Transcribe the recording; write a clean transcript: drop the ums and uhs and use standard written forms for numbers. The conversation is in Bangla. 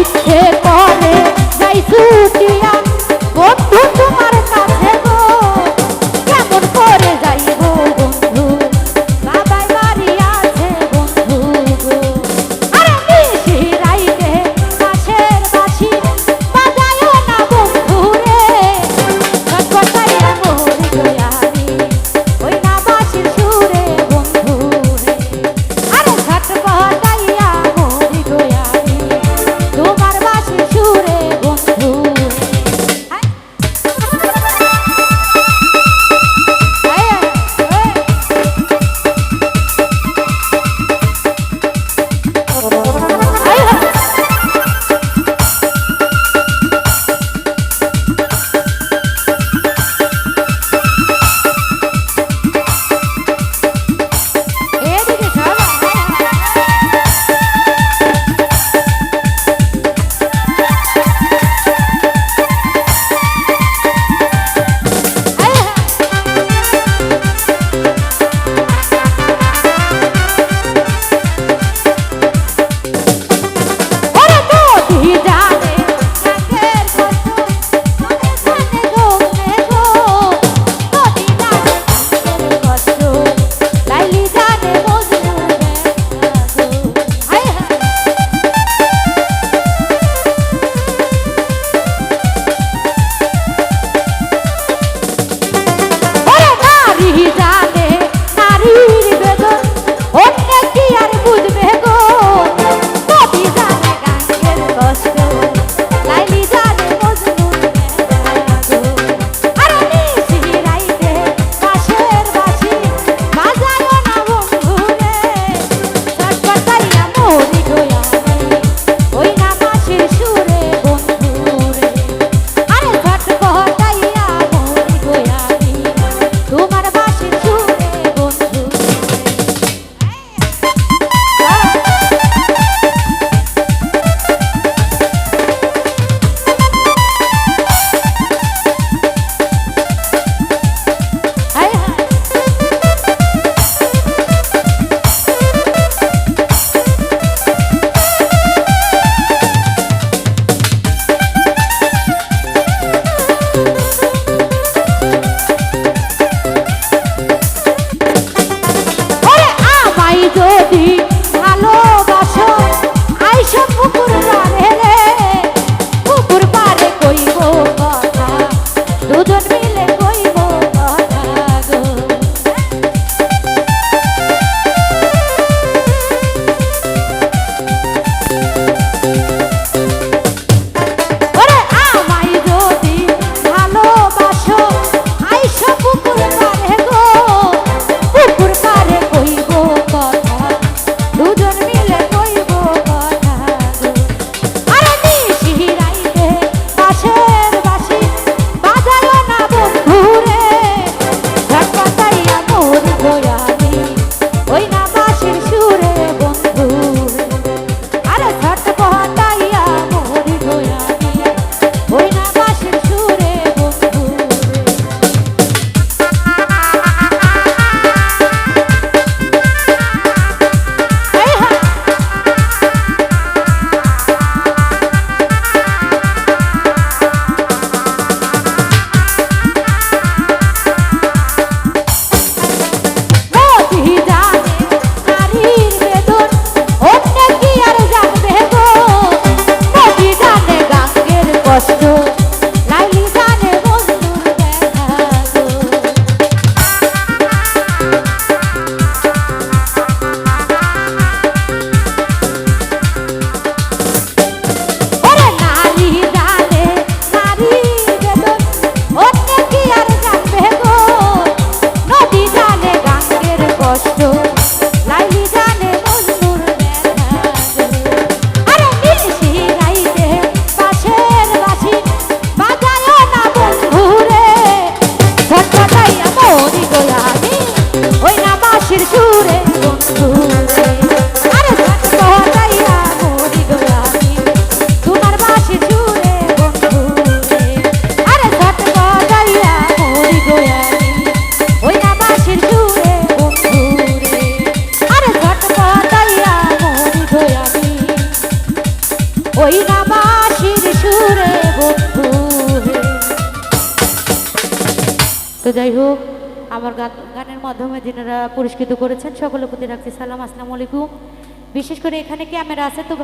ইচ্ছে করে যাই ছুটিয়া বন্ধু তোমার কাছে গো কেমন করে যাইব বন্ধু বাবাই বাড়ি আছে বন্ধু গো আরে নিশি রাইতে পাশের বাঁশি বাজায়ও না বন্ধু রে কটাইয়া মরি গয়ারি ওই না বাঁশির সুরে বন্ধু রে আরে কটাইয়া মরি গয়ারি তোমার বাঁশির সুরে বন্ধু রে ওই না বাঁশির সুরে বন্ধু হে। তো যাই হোক, আমার গানের মাধ্যমে যিনারা পুরস্কৃত করেছেন সকলের প্রতি রাখছি সালাম, আসসালামু আলাইকুম। বিশেষ করে এখানে ক্যামেরা আছে তো